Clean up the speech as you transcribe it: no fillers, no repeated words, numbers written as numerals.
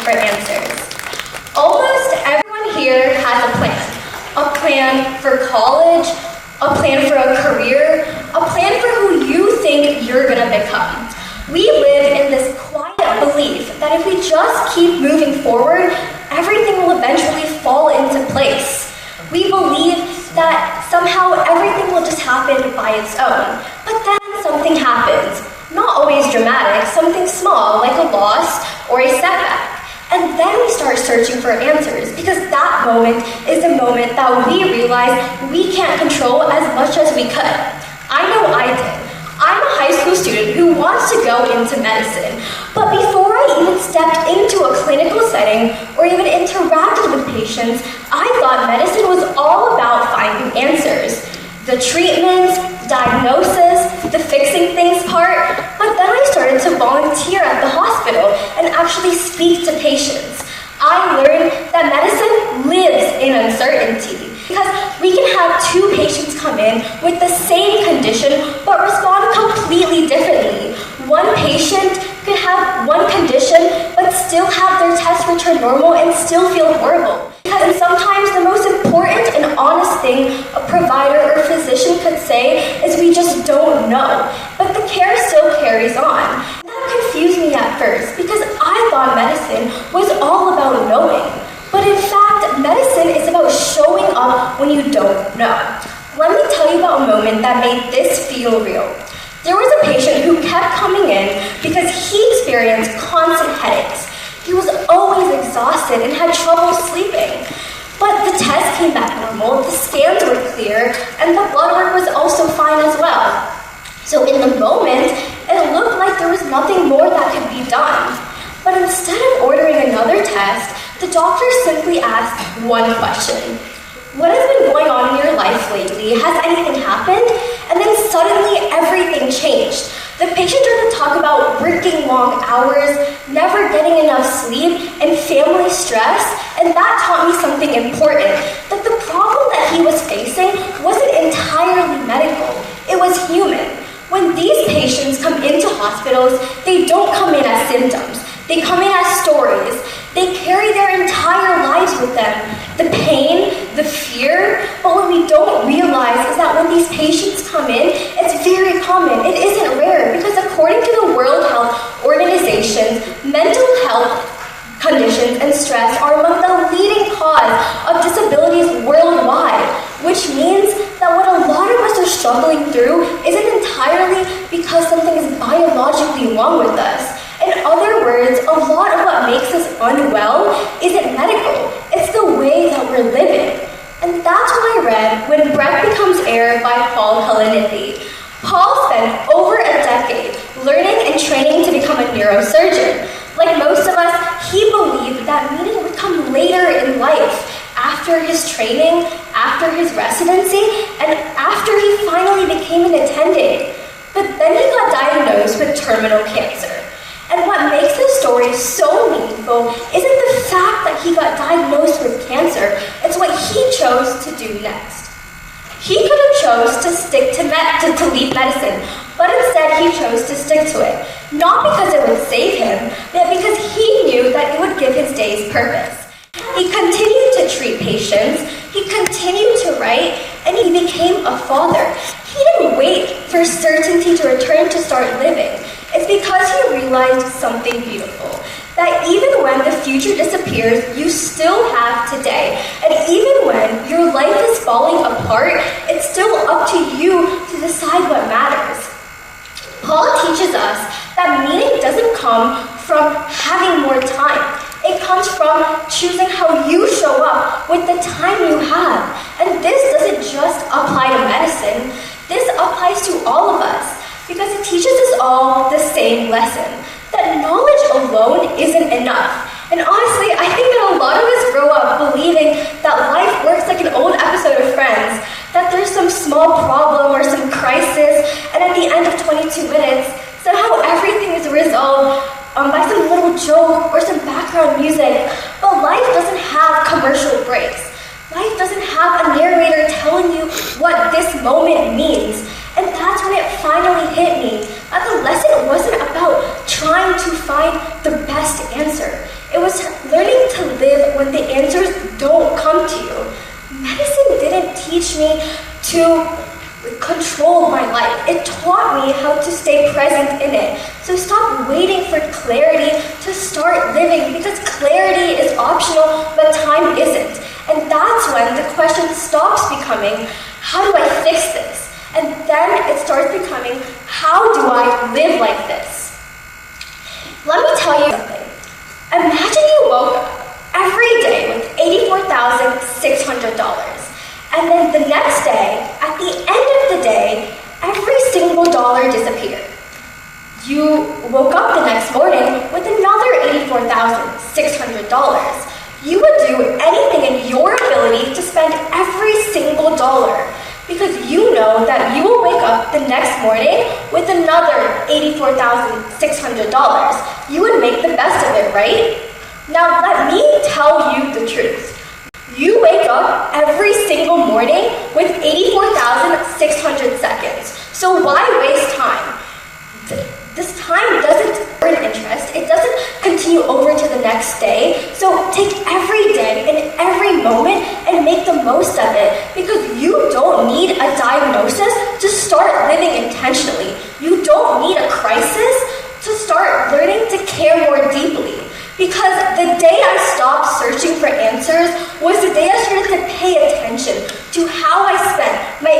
for answers. Almost everyone here has a plan. A plan for college, a plan for a career, a plan for who you think you're gonna become. We live in this quiet belief that if we just keep moving forward, everything will eventually fall into place. We believe that somehow everything will just happen by its own. But then something happens. Not always dramatic, something small like a loss or a setback. And then we start searching for answers because that moment is the moment that we realize we can't control as much as we could. I know I did. I'm a high school student who wants to go into medicine, but before I even stepped into a clinical setting or even interacted with patients, I thought medicine was all about finding answers. The treatments, the diagnosis, the fixing things part, but then I started to volunteer at the hospital and actually speak to patients. I learned that medicine lives in uncertainty because we can have two patients come in with the same condition but respond completely differently. One patient could have one condition but still have their test return normal and still feel horrible. And sometimes the most important and honest thing a provider or physician could say is we just don't know, but the care still carries on. That confused me at first because I thought medicine was all about knowing, but in fact, medicine is about showing up when you don't know. Let me tell you about a moment that made this feel real. There was a patient who kept coming in because he experienced constant headaches. He was always exhausted and had trouble sleeping. But the test came back normal, the scans were clear, and the blood work was also fine as well. So in the moment, it looked like there was nothing more that could be done. But instead of ordering another test, the doctor simply asked one question. What has been going on in your life lately? Has anything happened? And then suddenly everything changed. The patient started to talk about working long hours, never getting enough sleep, and family stress, and that taught me something important, that the problem that he was facing wasn't entirely medical, it was human. When these patients come into hospitals, they don't come in as symptoms, they come in as stories. They carry their entire lives with them, the pain, the fear, but what we don't realize is that when these patients come in, it's very common, it isn't rare, because according to the World Health Organization, mental health conditions and stress are among the leading cause of disabilities worldwide, which means that what a lot of us are struggling through isn't entirely because something is biologically wrong with us. In other words, a lot of what makes us unwell isn't medical, it's the way that we're living. And that's what I read when Breath Becomes Air by Paul Kalanithi. Paul spent over a decade learning and training to become a neurosurgeon. Like most of us, he believed that meaning would come later in life, after his training, after his residency, and after he finally became an attending. But then he got diagnosed with terminal cancer. And what makes this story so meaningful isn't the fact that he got diagnosed with cancer, it's what he chose to do next. He could have chose to stick to leave medicine, but instead he chose to stick to it. Not because it would save him, but because he knew that it would give his days purpose. He continued to treat patients, he continued to write, and he became a father. He didn't wait for certainty to return to start living. It's because he realized something beautiful, that even when the future disappears, you still have today. And even when your life is falling apart, it's still up to you to decide what matters. Paul teaches us that meaning doesn't come from having more time. It comes from choosing how you show up with the time you have. And this doesn't just apply to medicine, this applies to all of us. Because it teaches us all the same lesson, that knowledge alone isn't enough. And honestly, I think that a lot of us grow up believing that life works like an old episode of Friends, that there's some small problem or some crisis, and at the end of 22 minutes, somehow everything is resolved by some little joke or some background music. But life doesn't have commercial breaks. Life doesn't have a narrator telling you what this moment means. And that's when it finally hit me, that the lesson wasn't about trying to find the best answer. It was learning to live when the answers don't come to you. Medicine didn't teach me to control my life. It taught me how to stay present in it. So stop waiting for clarity to start living, because clarity is optional, but time isn't. And that's when the question stops becoming, how do I fix this? And then it starts becoming, how do I live like this? Let me tell you something. Imagine you woke up every day with $84,600. And then the next day, at the end of the day, every single dollar disappeared. You woke up the next morning with another $84,600. You would do anything in your ability to spend every single dollar, because you know that you will wake up the next morning with another $84,600. You would make the best of it, right? Now let me tell you the truth. You wake up every single morning with 84,600 seconds. So why waste time? This time doesn't earn interest. It doesn't continue over to the next day. So take every day and every moment and make the most of it, because you don't need a diagnosis to start living intentionally. You don't need a crisis to start learning to care more deeply. Because the day I stopped searching for answers was the day I started to pay attention to how I spent my